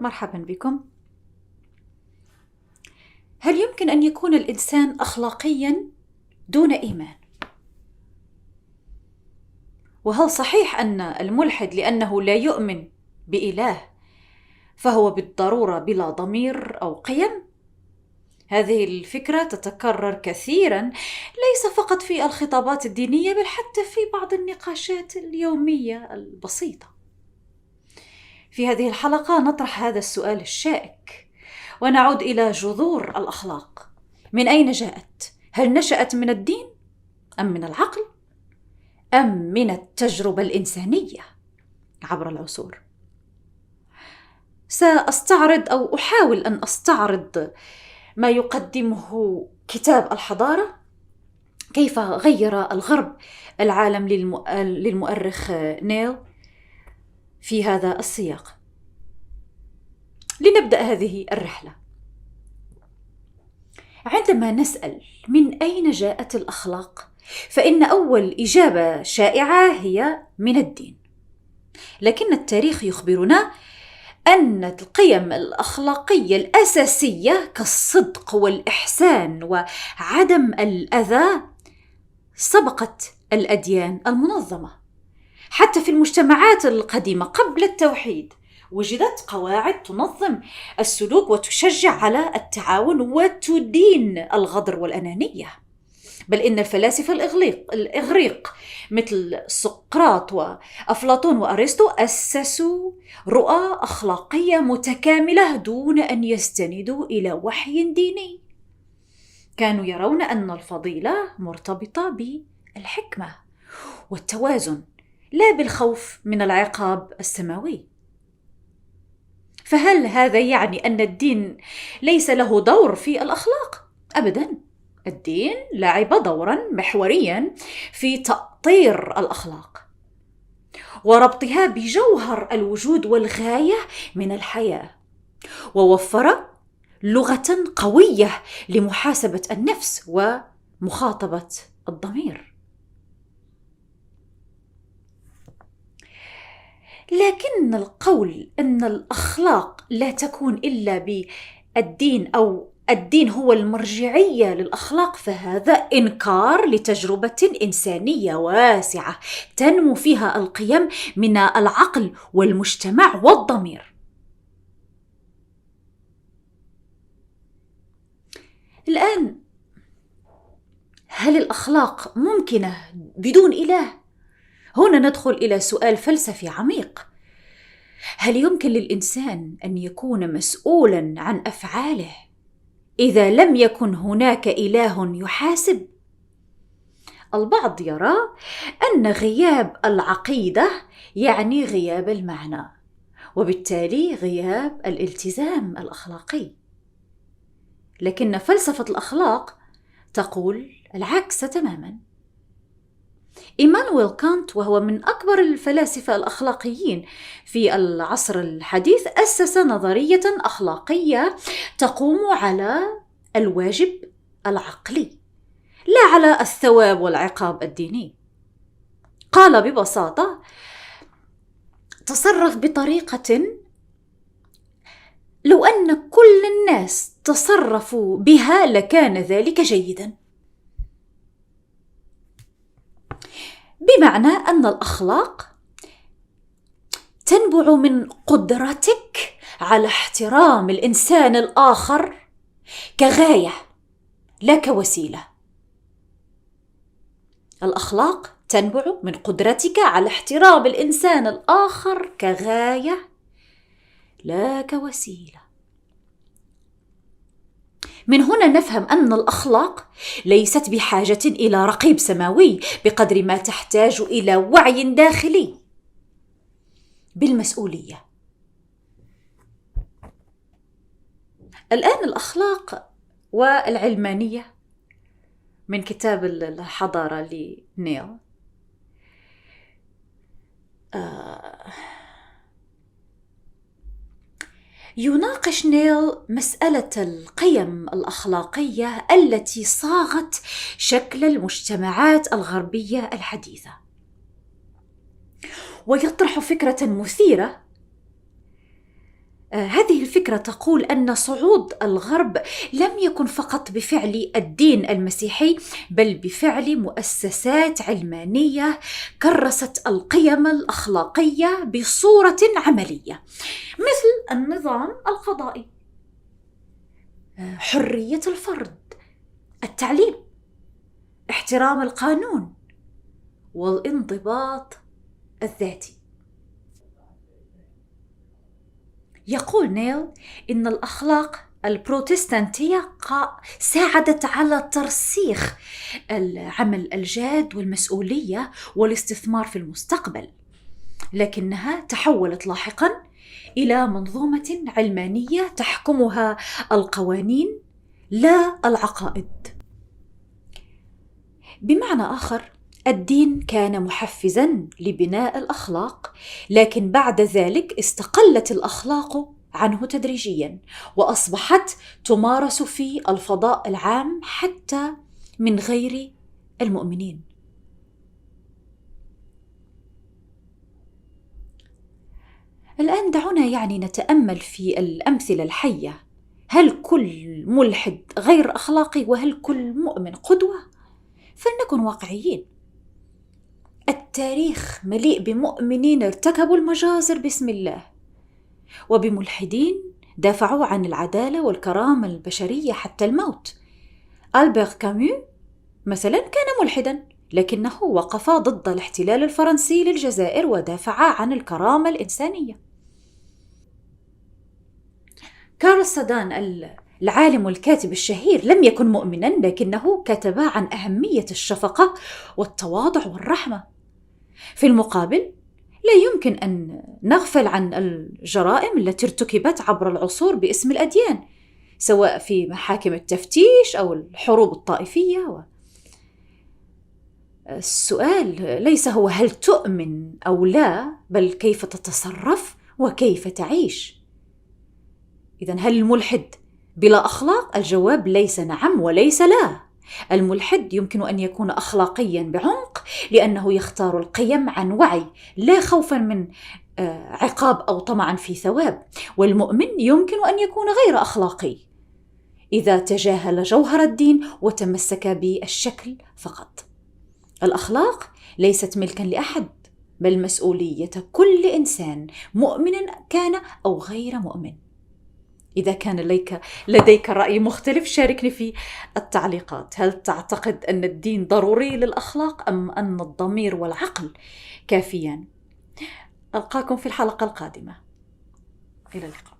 مرحبا بكم. هل يمكن أن يكون الإنسان أخلاقيا دون إيمان؟ وهل صحيح أن الملحد لأنه لا يؤمن بإله فهو بالضرورة بلا ضمير أو قيم؟ هذه الفكرة تتكرر كثيرا، ليس فقط في الخطابات الدينية بل حتى في بعض النقاشات اليومية البسيطة. في هذه الحلقة نطرح هذا السؤال الشائك ونعود إلى جذور الأخلاق. من أين جاءت؟ هل نشأت من الدين أم من العقل أم من التجربة الإنسانية عبر العصور؟ سأستعرض أو أحاول أن أستعرض ما يقدمه كتاب الحضارة، كيف غير الغرب العالم للمؤرخ نيل في هذا السياق. لنبدأ هذه الرحلة. عندما نسأل من أين جاءت الأخلاق، فإن أول إجابة شائعة هي من الدين، لكن التاريخ يخبرنا أن القيم الأخلاقية الأساسية كالصدق والإحسان وعدم الأذى سبقت الأديان المنظمة. حتى في المجتمعات القديمة قبل التوحيد وجدت قواعد تنظم السلوك وتشجع على التعاون وتدين الغدر والأنانية. بل إن الفلاسفة الإغريق مثل سقراط وأفلاطون وأرسطو أسسوا رؤى أخلاقية متكاملة دون أن يستندوا إلى وحي ديني. كانوا يرون أن الفضيلة مرتبطة بالحكمة والتوازن لا بالخوف من العقاب السماوي. فهل هذا يعني أن الدين ليس له دور في الأخلاق؟ أبداً. الدين لعب دورا محوريا في تأطير الأخلاق وربطها بجوهر الوجود والغاية من الحياة، ووفر لغة قوية لمحاسبة النفس ومخاطبة الضمير. لكن القول أن الأخلاق لا تكون إلا بالدين أو الدين هو المرجعية للأخلاق فهذا إنكار لتجربة إنسانية واسعة تنمو فيها القيم من العقل والمجتمع والضمير. الآن، هل الأخلاق ممكنة بدون إله؟ هنا ندخل إلى سؤال فلسفي عميق. هل يمكن للإنسان أن يكون مسؤولاً عن أفعاله إذا لم يكن هناك إله يحاسب؟ البعض يرى أن غياب العقيدة يعني غياب المعنى، وبالتالي غياب الالتزام الأخلاقي. لكن فلسفة الأخلاق تقول العكس تماماً. إيمانويل كانت، وهو من أكبر الفلاسفة الأخلاقيين في العصر الحديث، أسس نظرية أخلاقية تقوم على الواجب العقلي لا على الثواب والعقاب الديني. قال ببساطة: تصرف بطريقة لو أن كل الناس تصرفوا بها لكان ذلك جيداً. بمعنى أن الأخلاق تنبع من قدرتك على احترام الإنسان الآخر كغاية لا كوسيلة. الأخلاق تنبع من قدرتك على احترام الإنسان الآخر كغاية لا كوسيلة. من هنا نفهم أن الأخلاق ليست بحاجة إلى رقيب سماوي بقدر ما تحتاج إلى وعي داخلي بالمسؤولية. الآن الأخلاق والعلمانية من كتاب الحضارة لنيل. يناقش نيل مسألة القيم الأخلاقية التي صاغت شكل المجتمعات الغربية الحديثة، ويطرح فكرة مثيرة هذه الفكرة تقول أن صعود الغرب لم يكن فقط بفعل الدين المسيحي، بل بفعل مؤسسات علمانية كرست القيم الأخلاقية بصورة عملية، مثل النظام القضائي، حرية الفرد، التعليم، احترام القانون، والانضباط الذاتي. يقول نيل إن الأخلاق البروتستانتية ساعدت على ترسيخ العمل الجاد والمسؤولية والاستثمار في المستقبل، لكنها تحولت لاحقاً إلى منظومة علمانية تحكمها القوانين لا العقائد. بمعنى آخر، الدين كان محفزاً لبناء الأخلاق، لكن بعد ذلك استقلت الأخلاق عنه تدريجياً، وأصبحت تمارس في الفضاء العام حتى من غير المؤمنين. الآن دعونا نتأمل في الأمثلة الحية. هل كل ملحد غير أخلاقي؟ وهل كل مؤمن قدوة؟ فلنكن واقعيين. التاريخ مليء بمؤمنين ارتكبوا المجازر باسم الله، وبملحدين دافعوا عن العدالة والكرامة البشرية حتى الموت. ألبير كامو مثلا كان ملحدا، لكنه وقف ضد الاحتلال الفرنسي للجزائر ودافع عن الكرامة الإنسانية. كارل سادان العالم والكاتب الشهير لم يكن مؤمنا، لكنه كتب عن أهمية الشفقة والتواضع والرحمة. في المقابل، لا يمكن أن نغفل عن الجرائم التي ارتكبت عبر العصور باسم الأديان، سواء في محاكم التفتيش أو الحروب الطائفية. السؤال ليس هو هل تؤمن أو لا، بل كيف تتصرف وكيف تعيش. إذن هل الملحد بلا أخلاق؟ الجواب ليس نعم وليس لا. الملحد يمكن أن يكون أخلاقياً بعمق، لأنه يختار القيم عن وعي، لا خوفاً من عقاب أو طمعاً في ثواب. والمؤمن يمكن أن يكون غير أخلاقي إذا تجاهل جوهر الدين وتمسك بالشكل فقط. الأخلاق ليست ملكاً لأحد، بل مسؤولية كل إنسان، مؤمن كان أو غير مؤمن. إذا كان لديك رأي مختلف شاركني في التعليقات. هل تعتقد أن الدين ضروري للأخلاق أم أن الضمير والعقل كافيان؟ ألقاكم في الحلقة القادمة. إلى اللقاء.